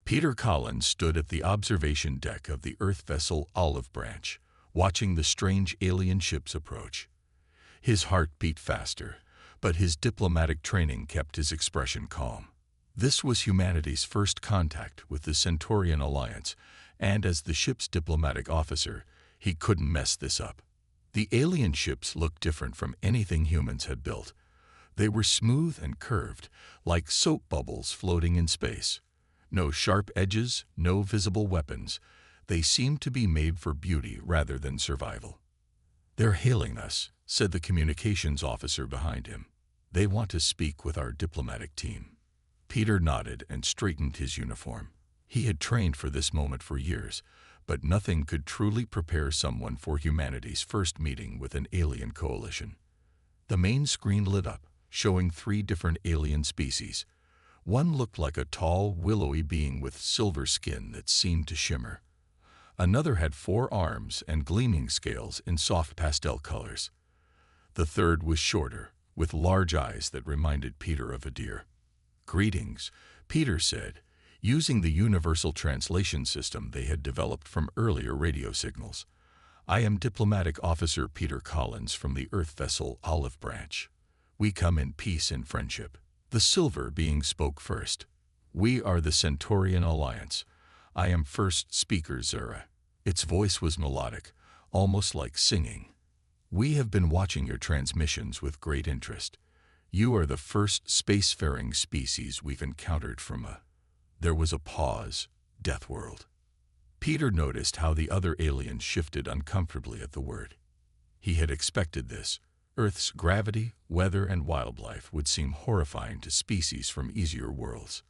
Peter Collins stood at the observation deck of the Earth vessel Olive Branch, watching the strange alien ships approach. His heart beat faster, but his diplomatic training kept his expression calm. This was humanity's first contact with the Centaurian Alliance, and as the ship's diplomatic officer, he couldn't mess this up. The alien ships looked different from anything humans had built. They were smooth and curved, like soap bubbles floating in space. No sharp edges, no visible weapons. They seemed to be made for beauty rather than survival. "They're hailing us," said the communications officer behind him. "They want to speak with our diplomatic team." Peter nodded and straightened his uniform. He had trained for this moment for years, but nothing could truly prepare someone for humanity's first meeting with an alien coalition. The main screen lit up, showing 3 different alien species. One looked like a tall, willowy being with silver skin that seemed to shimmer. Another had 4 arms and gleaming scales in soft pastel colors. The third was shorter, with large eyes that reminded Peter of a deer. "Greetings," Peter said, using the universal translation system they had developed from earlier radio signals. "I am Diplomatic Officer Peter Collins from the Earth vessel Olive Branch. We come in peace and friendship." The silver being spoke first. "We are the Centaurian Alliance. I am first speaker Zura." Its voice was melodic, almost like singing. "We have been watching your transmissions with great interest. You are the first spacefaring species we've encountered from a..." There was a pause. "Deathworld." Peter noticed how the other aliens shifted uncomfortably at the word. He had expected this. Earth's gravity, weather, and wildlife would seem horrifying to species from easier worlds.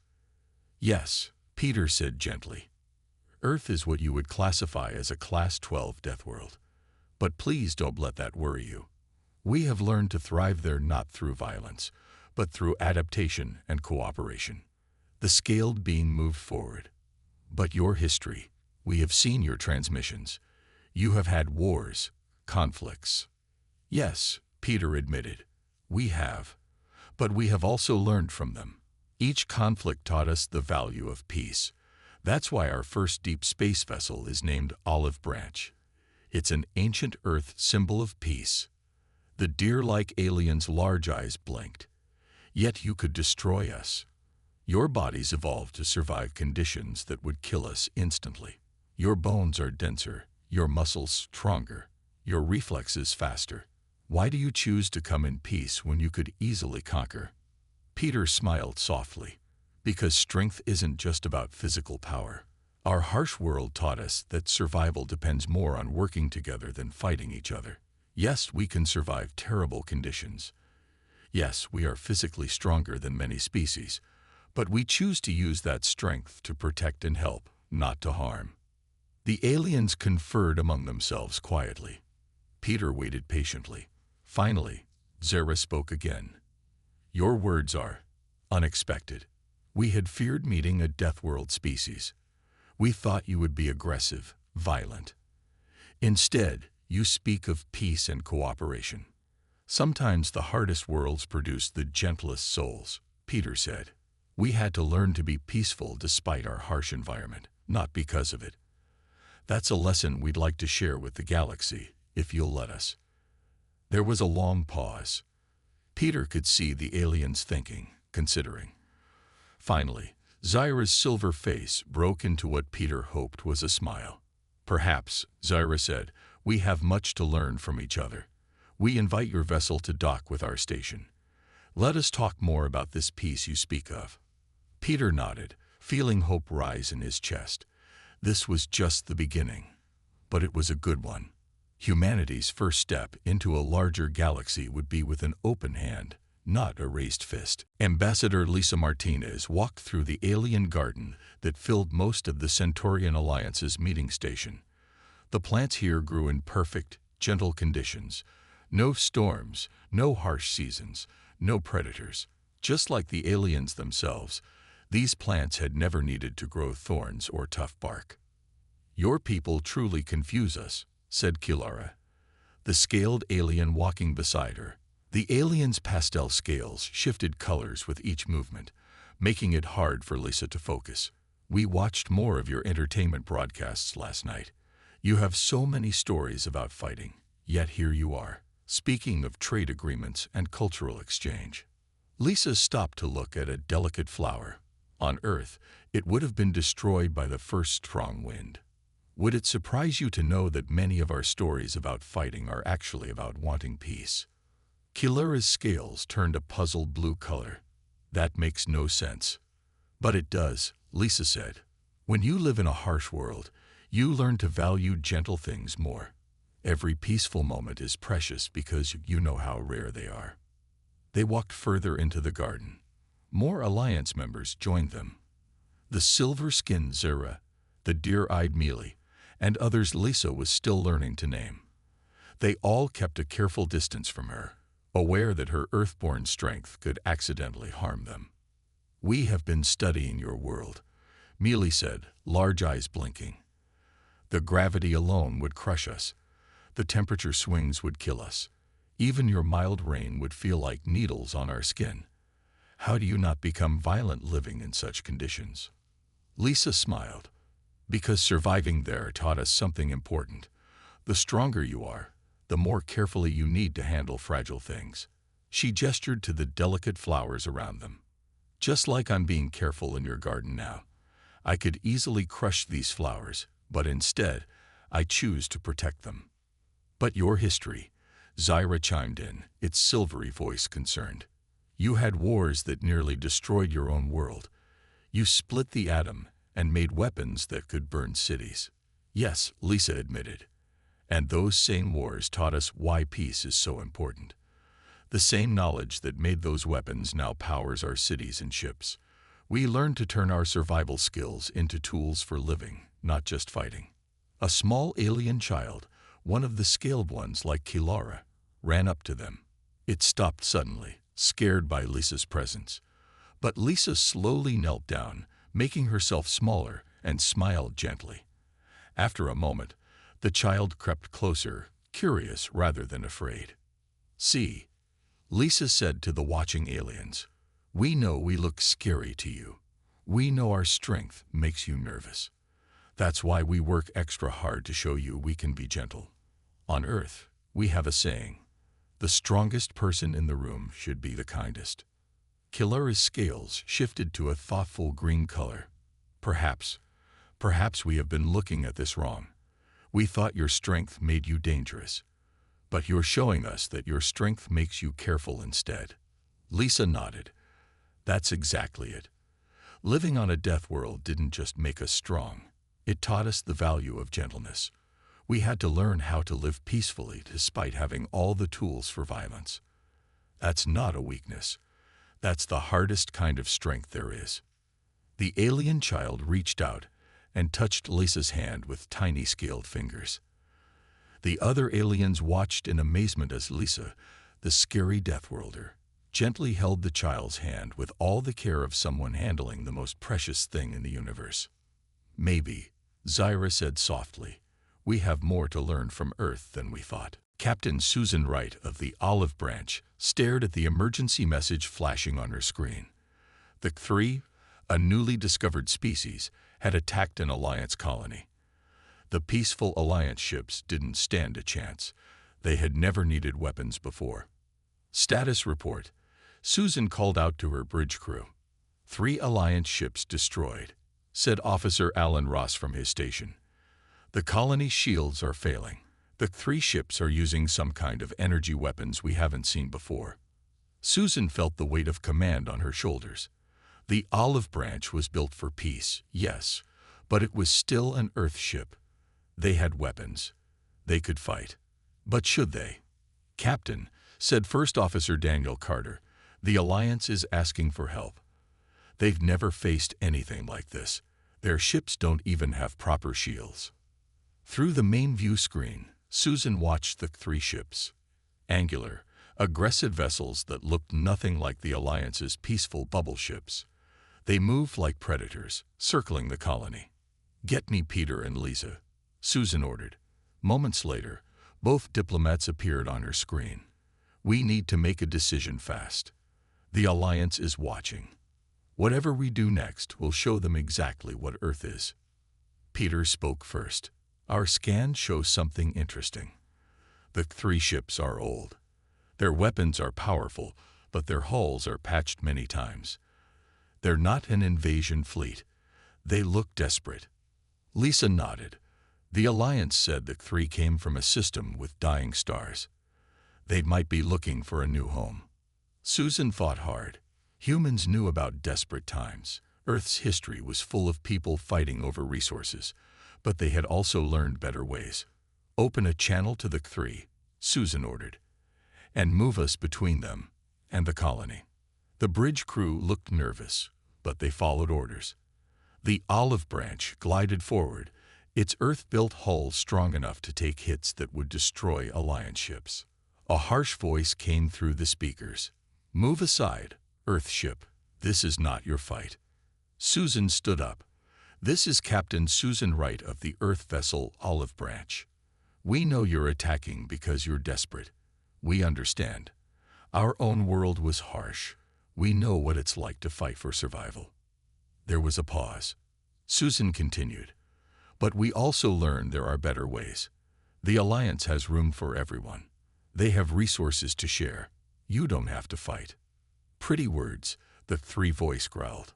"Yes," Peter said gently. "Earth is what you would classify as a Class 12 death world. But please don't let that worry you. We have learned to thrive there not through violence, but through adaptation and cooperation." The scaled being moved forward. "But your history, we have seen your transmissions. You have had wars, conflicts." "Yes," Peter admitted, "we have. But we have also learned from them. Each conflict taught us the value of peace. That's why our first deep space vessel is named Olive Branch. It's an ancient Earth symbol of peace." The deer-like alien's large eyes blinked. "Yet you could destroy us. Your bodies evolved to survive conditions that would kill us instantly. Your bones are denser, your muscles stronger, your reflexes faster. Why do you choose to come in peace when you could easily conquer?" Peter smiled softly. "Because strength isn't just about physical power. Our harsh world taught us that survival depends more on working together than fighting each other. Yes, we can survive terrible conditions. Yes, we are physically stronger than many species, but we choose to use that strength to protect and help, not to harm." The aliens conferred among themselves quietly. Peter waited patiently. Finally, Zara spoke again. "Your words are unexpected. We had feared meeting a Deathworld species. We thought you would be aggressive, violent. Instead, you speak of peace and cooperation. Sometimes the hardest worlds produce the gentlest souls," Peter said. "We had to learn to be peaceful despite our harsh environment, not because of it. That's a lesson we'd like to share with the galaxy, if you'll let us." There was a long pause. Peter could see the aliens thinking, considering. Finally, Zyra's silver face broke into what Peter hoped was a smile. "Perhaps," Zyra said, "we have much to learn from each other. We invite your vessel to dock with our station. Let us talk more about this peace you speak of." Peter nodded, feeling hope rise in his chest. This was just the beginning. But it was a good one. Humanity's first step into a larger galaxy would be with an open hand, not a raised fist. Ambassador Lisa Martinez walked through the alien garden that filled most of the Centaurian Alliance's meeting station. The plants here grew in perfect, gentle conditions. No storms, no harsh seasons, no predators. Just like the aliens themselves, these plants had never needed to grow thorns or tough bark. "Your people truly confuse us," said Kilara, the scaled alien walking beside her. The alien's pastel scales shifted colors with each movement, making it hard for Lisa to focus. We watched more of your entertainment broadcasts last night. You have so many stories about fighting, yet here you are, speaking of trade agreements and cultural exchange. Lisa stopped to look at a delicate flower. On Earth, it would have been destroyed by the first strong wind. Would it surprise you to know that many of our stories about fighting are actually about wanting peace? Kilara's scales turned a puzzled blue color. That makes no sense. But it does, Lisa said. When you live in a harsh world, you learn to value gentle things more. Every peaceful moment is precious because you know how rare they are. They walked further into the garden. More Alliance members joined them. The silver-skinned Zera, the deer-eyed Mealy, and others Lisa was still learning to name. They all kept a careful distance from her, aware that her earthborn strength could accidentally harm them. "We have been studying your world," Mealy said, large eyes blinking. "The gravity alone would crush us. The temperature swings would kill us. Even your mild rain would feel like needles on our skin. How do you not become violent living in such conditions?" Lisa smiled. "Because surviving there taught us something important. The stronger you are, the more carefully you need to handle fragile things." She gestured to the delicate flowers around them. "Just like I'm being careful in your garden now. I could easily crush these flowers, but instead, I choose to protect them." "But your history," Zyra chimed in, its silvery voice concerned. "You had wars that nearly destroyed your own world. You split the atom and made weapons that could burn cities." "Yes," Lisa admitted. "And those same wars taught us why peace is so important. The same knowledge that made those weapons now powers our cities and ships. We learned to turn our survival skills into tools for living, not just fighting." A small alien child, one of the scaled ones like Kilara, ran up to them. It stopped suddenly, scared by Lisa's presence. But Lisa slowly knelt down, making herself smaller, and smiled gently. After a moment, the child crept closer, curious rather than afraid. "See," Lisa said to the watching aliens, "we know we look scary to you. We know our strength makes you nervous. That's why we work extra hard to show you we can be gentle. On Earth, we have a saying, the strongest person in the room should be the kindest." Kilara's scales shifted to a thoughtful green color. Perhaps we have been looking at this wrong. We thought your strength made you dangerous. But you're showing us that your strength makes you careful instead." Lisa nodded. "That's exactly it. Living on a death world didn't just make us strong. It taught us the value of gentleness. We had to learn how to live peacefully despite having all the tools for violence. That's not a weakness. That's the hardest kind of strength there is." The alien child reached out and touched Lisa's hand with tiny scaled fingers. The other aliens watched in amazement as Lisa, the scary Deathworlder, gently held the child's hand with all the care of someone handling the most precious thing in the universe. "Maybe," Zyra said softly, "we have more to learn from Earth than we thought." Captain Susan Wright of the Olive Branch stared at the emergency message flashing on her screen. The Three, a newly discovered species, had attacked an Alliance colony. The peaceful Alliance ships didn't stand a chance. They had never needed weapons before. "Status report," Susan called out to her bridge crew. "3 Alliance ships destroyed," said Officer Alan Ross from his station. "The colony's shields are failing. The 3 ships are using some kind of energy weapons we haven't seen before." Susan felt the weight of command on her shoulders. The Olive Branch was built for peace, yes, but it was still an Earth ship. They had weapons. They could fight. But should they? "Captain," said First Officer Daniel Carter, "the Alliance is asking for help. They've never faced anything like this. Their ships don't even have proper shields." Through the main view screen, Susan watched the 3 ships. Angular, aggressive vessels that looked nothing like the Alliance's peaceful bubble ships. They moved like predators, circling the colony. "Get me Peter and Lisa," Susan ordered. Moments later, both diplomats appeared on her screen. "We need to make a decision fast. The Alliance is watching." Whatever we do next will show them exactly what Earth is. Peter spoke first. Our scans show something interesting. The three ships are old. Their weapons are powerful, but their hulls are patched many times. They're not an invasion fleet. They look desperate. Lisa nodded. The Alliance said the three came from a system with dying stars. They might be looking for a new home. Susan fought hard. Humans knew about desperate times. Earth's history was full of people fighting over resources, but they had also learned better ways. Open a channel to the three, Susan ordered, and move us between them and the colony. The bridge crew looked nervous, but they followed orders. The olive branch glided forward, its Earth-built hull strong enough to take hits that would destroy Alliance ships. A harsh voice came through the speakers. "Move aside, Earth ship. This is not your fight." Susan stood up. "This is Captain Susan Wright of the Earth vessel Olive Branch. We know you're attacking because you're desperate. We understand. Our own world was harsh. We know what it's like to fight for survival." There was a pause. Susan continued. "But we also learned there are better ways. The Alliance has room for everyone. They have resources to share. You don't have to fight." "Pretty words," the three voice growled.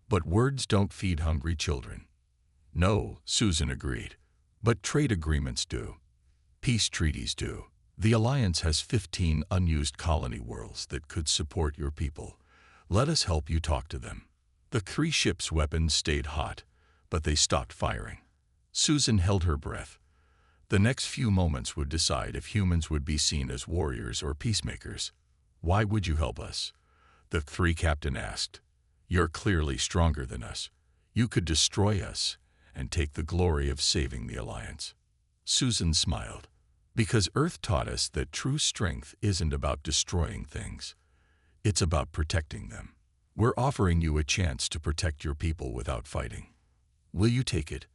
"But words don't feed hungry children." "No," Susan agreed. "But trade agreements do. Peace treaties do. The Alliance has 15 unused colony worlds that could support your people. Let us help you talk to them." The three ships' weapons stayed hot, but they stopped firing. Susan held her breath. The next few moments would decide if humans would be seen as warriors or peacemakers. "Why would you help us?" the three captain asked. "You're clearly stronger than us. You could destroy us and take the glory of saving the Alliance." Susan smiled. "Because Earth taught us that true strength isn't about destroying things. It's about protecting them. We're offering you a chance to protect your people without fighting. Will you take it?"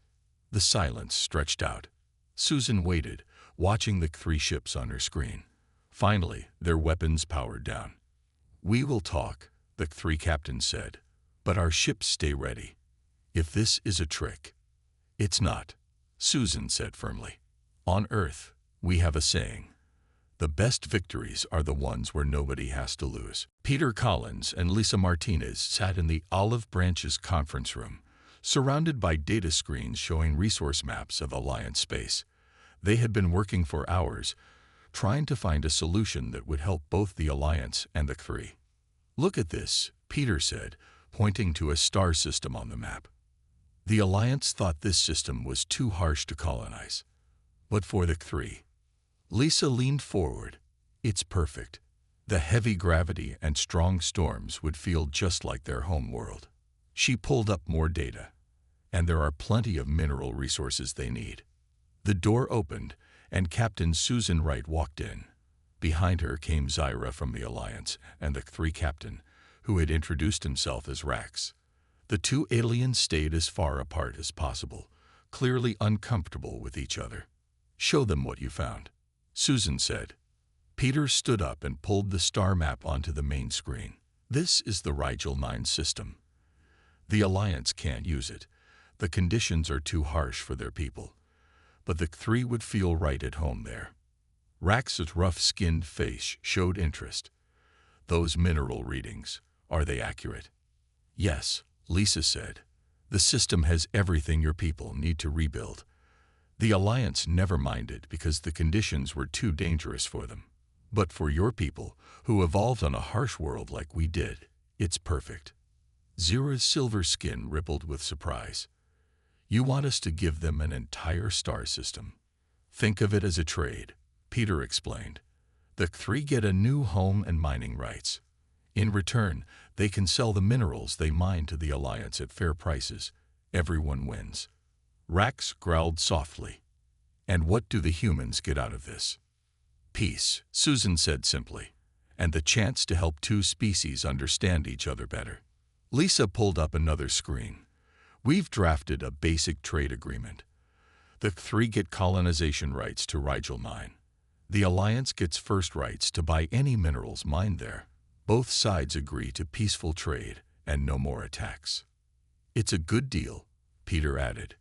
The silence stretched out. Susan waited, watching the three ships on her screen. Finally, their weapons powered down. "We will talk," the three captains said, "but our ships stay ready. If this is a trick." "It's not," Susan said firmly. "On Earth, we have a saying. The best victories are the ones where nobody has to lose." Peter Collins and Lisa Martinez sat in the Olive Branch's conference room, surrounded by data screens showing resource maps of Alliance space. They had been working for hours, trying to find a solution that would help both the Alliance and the three. "Look at this," Peter said, pointing to a star system on the map. The Alliance thought this system was too harsh to colonize. But for the three, Lisa leaned forward. "It's perfect. The heavy gravity and strong storms would feel just like their home world." She pulled up more data, and there are plenty of mineral resources they need. The door opened, and Captain Susan Wright walked in. Behind her came Zyra from the Alliance and the three captain, who had introduced himself as Rax. The two aliens stayed as far apart as possible, clearly uncomfortable with each other. "Show them what you found," Susan said. Peter stood up and pulled the star map onto the main screen. "This is the Rigel 9 system. The Alliance can't use it. The conditions are too harsh for their people. But the three would feel right at home there." Rax's rough-skinned face showed interest. "Those mineral readings, are they accurate?" "Yes," Lisa said. "The system has everything your people need to rebuild. The Alliance never minded because the conditions were too dangerous for them. But for your people, who evolved on a harsh world like we did, it's perfect." Zira's silver skin rippled with surprise. "You want us to give them an entire star system?" "Think of it as a trade," Peter explained. "The three get a new home and mining rights. In return, they can sell the minerals they mine to the Alliance at fair prices. Everyone wins." Rax growled softly. "And what do the humans get out of this?" "Peace," Susan said simply, "and the chance to help two species understand each other better." Lisa pulled up another screen. "We've drafted a basic trade agreement. The three get colonization rights to Rigel 9. The Alliance gets first rights to buy any minerals mined there. Both sides agree to peaceful trade, and no more attacks. It's a good deal, Peter added.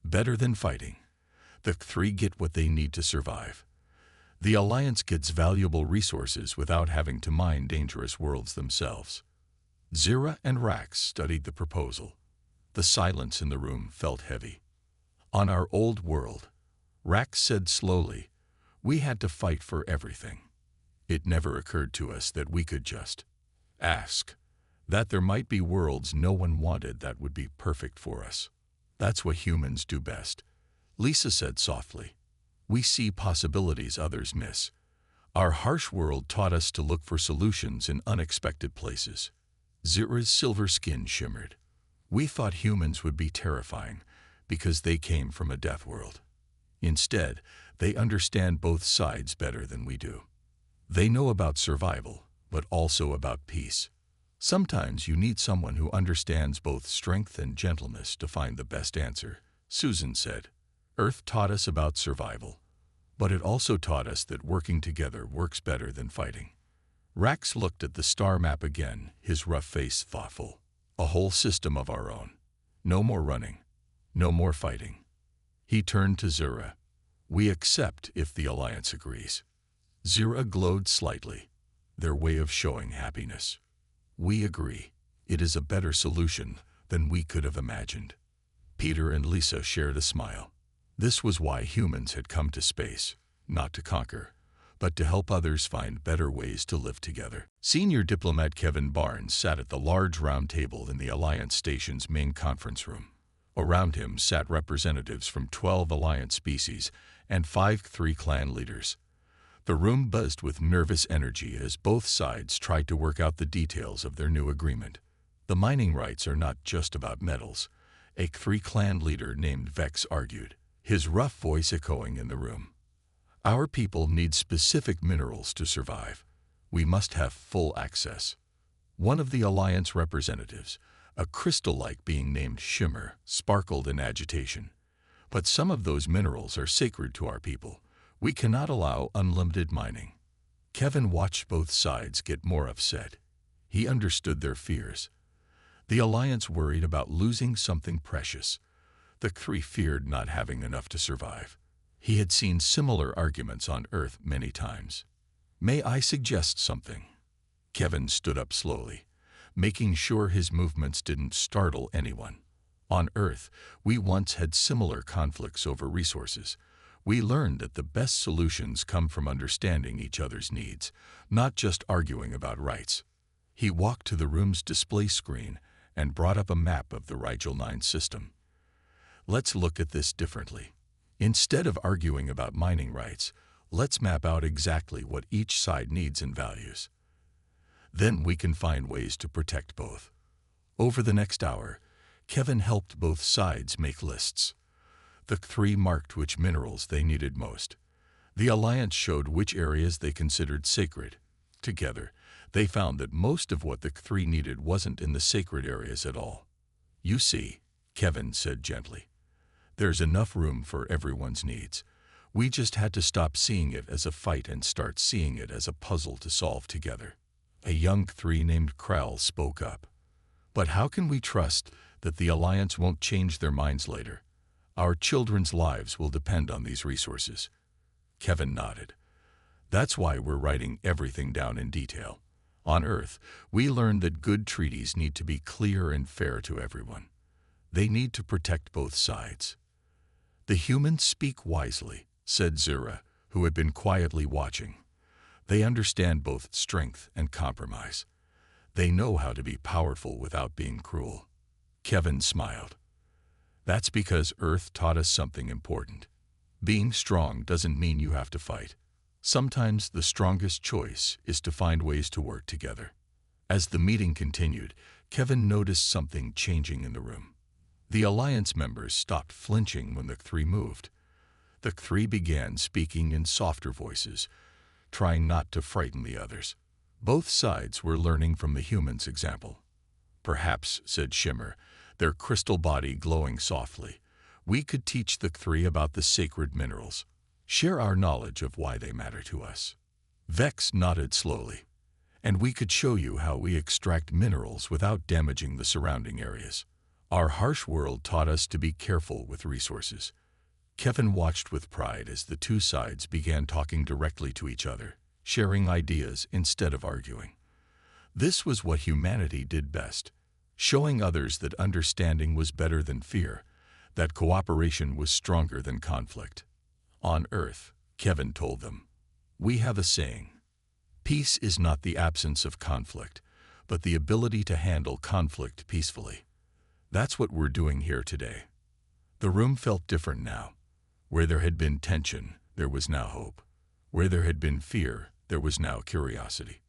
Better than fighting. The three get what they need to survive. The Alliance gets valuable resources without having to mine dangerous worlds themselves. Zira and Rax studied the proposal. The silence in the room felt heavy. On our old world, Rax said slowly, we had to fight for everything. It never occurred to us that we could just ask, that there might be worlds no one wanted that would be perfect for us. That's what humans do best, Lisa said softly. We see possibilities others miss. Our harsh world taught us to look for solutions in unexpected places. Zira's silver skin shimmered. We thought humans would be terrifying because they came from a death world. Instead, they understand both sides better than we do. They know about survival, but also about peace. Sometimes you need someone who understands both strength and gentleness to find the best answer, Susan said. Earth taught us about survival, but it also taught us that working together works better than fighting. Rax looked at the star map again, his rough face thoughtful. A whole system of our own. No more running. No more fighting. He turned to Zira. We accept if the Alliance agrees. Zira glowed slightly, their way of showing happiness. We agree. It is a better solution than we could have imagined. Peter and Lisa shared a smile. This was why humans had come to space, not to conquer, but to help others find better ways to live together. Senior diplomat Kevin Barnes sat at the large round table in the Alliance Station's main conference room. Around him sat representatives from 12 Alliance species and 5 Three clan leaders. The room buzzed with nervous energy as both sides tried to work out the details of their new agreement. The mining rights are not just about metals, a Three clan leader named Vex argued, his rough voice echoing in the room. Our people need specific minerals to survive. We must have full access. One of the Alliance representatives, a crystal-like being named Shimmer, sparkled in agitation. But some of those minerals are sacred to our people. We cannot allow unlimited mining. Kevin watched both sides get more upset. He understood their fears. The Alliance worried about losing something precious. The three feared not having enough to survive. He had seen similar arguments on Earth many times. May I suggest something? Kevin stood up slowly, making sure his movements didn't startle anyone. On Earth, we once had similar conflicts over resources. We learned that the best solutions come from understanding each other's needs, not just arguing about rights. He walked to the room's display screen and brought up a map of the Rigel 9 system. Let's look at this differently. Instead of arguing about mining rights, let's map out exactly what each side needs and values. Then we can find ways to protect both. Over the next hour, Kevin helped both sides make lists. The three marked which minerals they needed most. The Alliance showed which areas they considered sacred. Together, they found that most of what the three needed wasn't in the sacred areas at all. You see, Kevin said gently, there's enough room for everyone's needs. We just had to stop seeing it as a fight and start seeing it as a puzzle to solve together. A young three named Krell spoke up. But how can we trust that the Alliance won't change their minds later? Our children's lives will depend on these resources. Kevin nodded. That's why we're writing everything down in detail. On Earth, we learned that good treaties need to be clear and fair to everyone. They need to protect both sides. The humans speak wisely, said Zira, who had been quietly watching. They understand both strength and compromise. They know how to be powerful without being cruel. Kevin smiled. That's because Earth taught us something important. Being strong doesn't mean you have to fight. Sometimes the strongest choice is to find ways to work together. As the meeting continued, Kevin noticed something changing in the room. The Alliance members stopped flinching when the three moved. The three began speaking in softer voices, trying not to frighten the others. Both sides were learning from the humans' example. Perhaps, said Shimmer, their crystal body glowing softly, we could teach the three about the sacred minerals. Share our knowledge of why they matter to us. Vex nodded slowly. And we could show you how we extract minerals without damaging the surrounding areas. Our harsh world taught us to be careful with resources. Kevin watched with pride as the two sides began talking directly to each other, sharing ideas instead of arguing. This was what humanity did best, showing others that understanding was better than fear, that cooperation was stronger than conflict. On Earth, Kevin told them, we have a saying: peace is not the absence of conflict, but the ability to handle conflict peacefully. That's what we're doing here today. The room felt different now. Where there had been tension, there was now hope. Where there had been fear, there was now curiosity.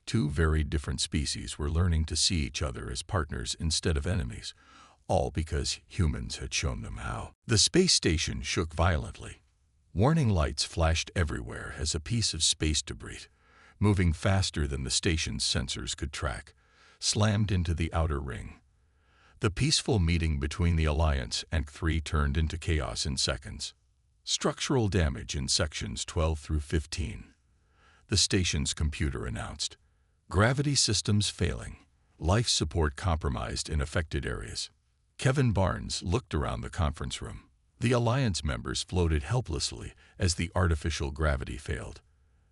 Two very different species were learning to see each other as partners instead of enemies, all because humans had shown them how. The space station shook violently. Warning lights flashed everywhere as a piece of space debris, moving faster than the station's sensors could track, slammed into the outer ring. The peaceful meeting between the Alliance and C3 turned into chaos in seconds. Structural damage in sections 12 through 15. The station's computer announced. Gravity systems failing. Life support compromised in affected areas. Kevin Barnes looked around the conference room. The Alliance members floated helplessly as the artificial gravity failed.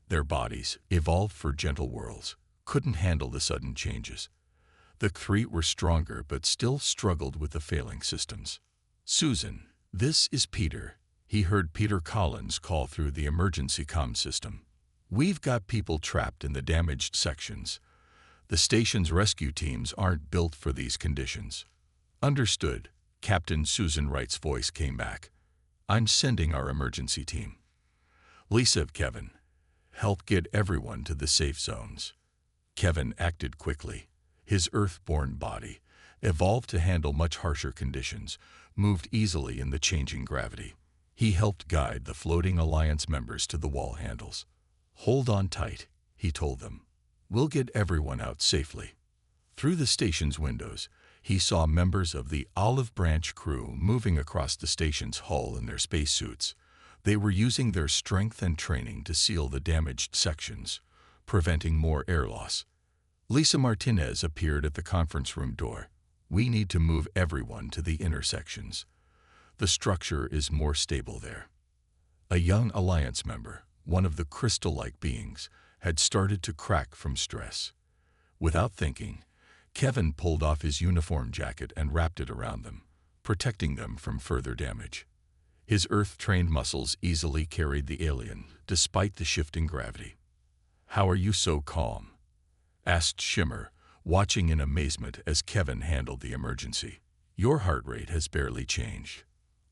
Their bodies, evolved for gentle whirls, couldn't handle the sudden changes. The C3 were stronger but still struggled with the failing systems. Susan, this is Peter. He heard Peter Collins call through the emergency comm system. We've got people trapped in the damaged sections. The station's rescue teams aren't built for these conditions. Understood. Captain Susan Wright's voice came back. I'm sending our emergency team. Lisa, Kevin, help get everyone to the safe zones. Kevin acted quickly. His Earth-born body, evolved to handle much harsher conditions, moved easily in the changing gravity. He helped guide the floating Alliance members to the wall handles. Hold on tight, he told them. We'll get everyone out safely. Through the station's windows, he saw members of the Olive Branch crew moving across the station's hull in their spacesuits. They were using their strength and training to seal the damaged sections, preventing more air loss. Lisa Martinez appeared at the conference room door. We need to move everyone to the intersections. The structure is more stable there. A young Alliance member, one of the crystal-like beings, had started to crack from stress. Without thinking, Kevin pulled off his uniform jacket and wrapped it around them, protecting them from further damage. His Earth-trained muscles easily carried the alien, despite the shifting gravity. How are you so calm? Asked Shimmer, watching in amazement as Kevin handled the emergency. Your heart rate has barely changed.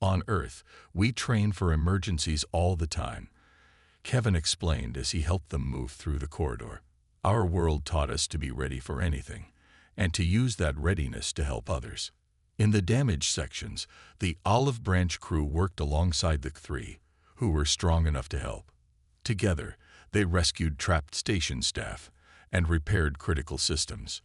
On Earth, we train for emergencies all the time, Kevin explained as he helped them move through the corridor. Our world taught us to be ready for anything, and to use that readiness to help others. In the damaged sections, the Olive Branch crew worked alongside the C3, who were strong enough to help. Together, they rescued trapped station staff and repaired critical systems.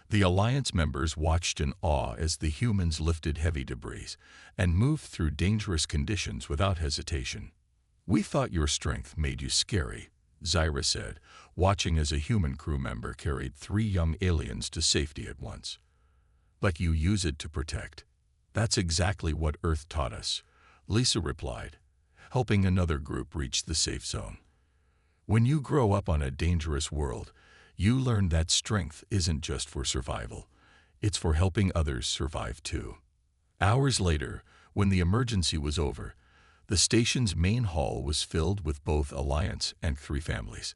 The Alliance members watched in awe as the humans lifted heavy debris and moved through dangerous conditions without hesitation. We thought your strength made you scary, Zyra said, watching as a human crew member carried 3 young aliens to safety at once. But you use it to protect. That's exactly what Earth taught us, Lisa replied, helping another group reach the safe zone. When you grow up on a dangerous world, you learn that strength isn't just for survival. It's for helping others survive too. Hours later, when the emergency was over, the station's main hall was filled with both Alliance and C3 families.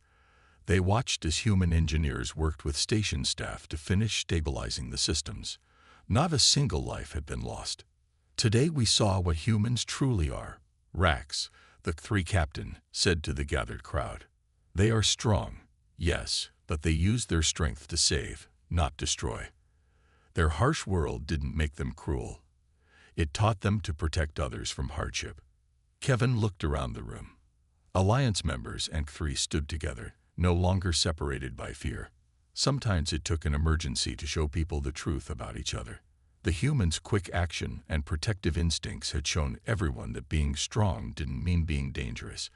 They watched as human engineers worked with station staff to finish stabilizing the systems. Not a single life had been lost. Today we saw what humans truly are. Rax, the C3 captain, said to the gathered crowd. They are strong, yes, but they use their strength to save, not destroy. Their harsh world didn't make them cruel. It taught them to protect others from hardship. Kevin looked around the room. Alliance members and C3 stood together, no longer separated by fear. Sometimes it took an emergency to show people the truth about each other. The humans' quick action and protective instincts had shown everyone that being strong didn't mean being dangerous.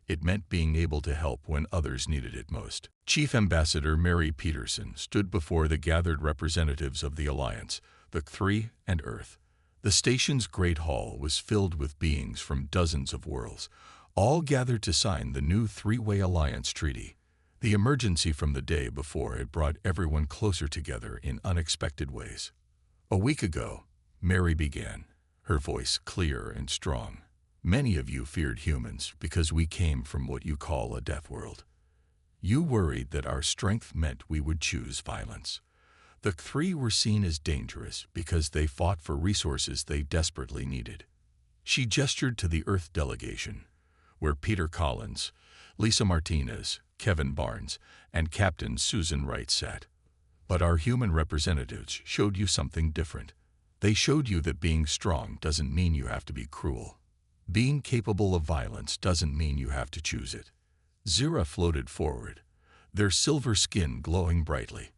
It meant being able to help when others needed it most. Chief Ambassador Mary Peterson stood before the gathered representatives of the Alliance, the Three, and Earth. The station's great hall was filled with beings from dozens of worlds, all gathered to sign the new three-way alliance treaty. The emergency from the day before had brought everyone closer together in unexpected ways. A week ago, Mary began, her voice clear and strong. Many of you feared humans because we came from what you call a death world. You worried that our strength meant we would choose violence. The three were seen as dangerous because they fought for resources they desperately needed. She gestured to the Earth delegation, where Peter Collins, Lisa Martinez, Kevin Barnes, and Captain Susan Wright sat. But our human representatives showed you something different. They showed you that being strong doesn't mean you have to be cruel. Being capable of violence doesn't mean you have to choose it. Zira floated forward, their silver skin glowing brightly.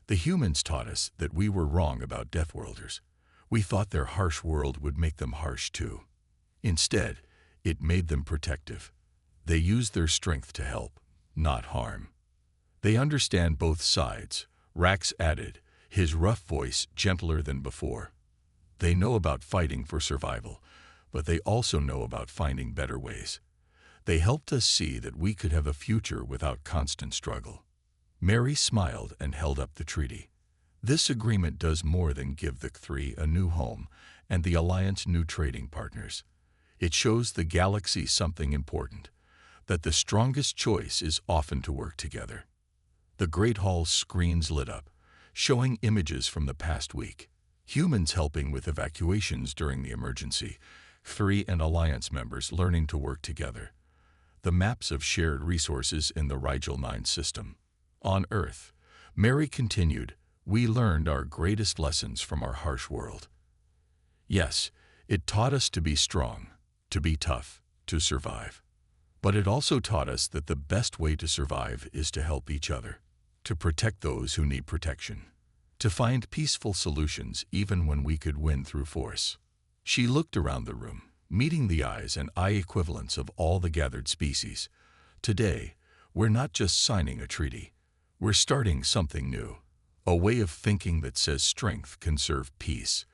The humans taught us that we were wrong about Deathworlders. We thought their harsh world would make them harsh too. Instead, it made them protective. They used their strength to help, not harm. They understand both sides, Rax added, his rough voice gentler than before. They know about fighting for survival, but they also know about finding better ways. They helped us see that we could have a future without constant struggle. Mary smiled and held up the treaty. This agreement does more than give the three a new home and the Alliance new trading partners. It shows the galaxy something important, that the strongest choice is often to work together. The Great Hall's screens lit up, showing images from the past week. Humans helping with evacuations during the emergency, Three and Alliance members learning to work together. The maps of shared resources in the Rigel 9 system. On Earth, Mary continued, we learned our greatest lessons from our harsh world. Yes, it taught us to be strong, to be tough, to survive. But it also taught us that the best way to survive is to help each other, to protect those who need protection, to find peaceful solutions even when we could win through force. She looked around the room, meeting the eyes and eye equivalents of all the gathered species. Today, we're not just signing a treaty. We're starting something new. A way of thinking that says strength can serve peace.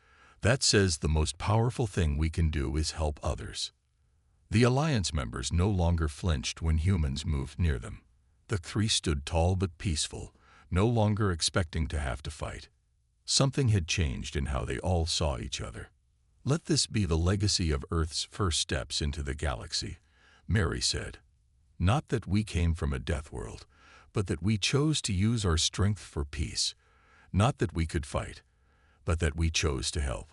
That says the most powerful thing we can do is help others. The Alliance members no longer flinched when humans moved near them. The three stood tall but peaceful, no longer expecting to have to fight. Something had changed in how they all saw each other. Let this be the legacy of Earth's first steps into the galaxy, Mary said. Not that we came from a death world, but that we chose to use our strength for peace. Not that we could fight, but that we chose to help.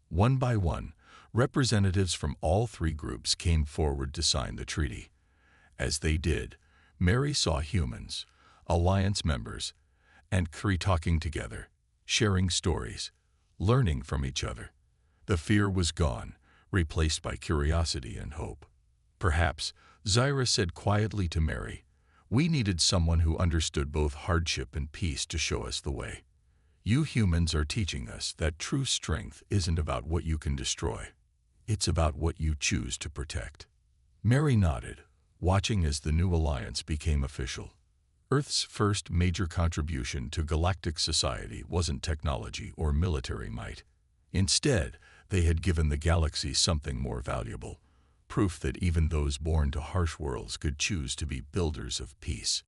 One by one, representatives from all three groups came forward to sign the treaty. As they did, Mary saw humans, Alliance members, and three talking together, sharing stories, learning from each other. The fear was gone, replaced by curiosity and hope. Perhaps, Zyra said quietly to Mary, we needed someone who understood both hardship and peace to show us the way. You humans are teaching us that true strength isn't about what you can destroy. It's about what you choose to protect. Mary nodded, watching as the new alliance became official. Earth's first major contribution to galactic society wasn't technology or military might. Instead, they had given the galaxy something more valuable, proof that even those born to harsh worlds could choose to be builders of peace.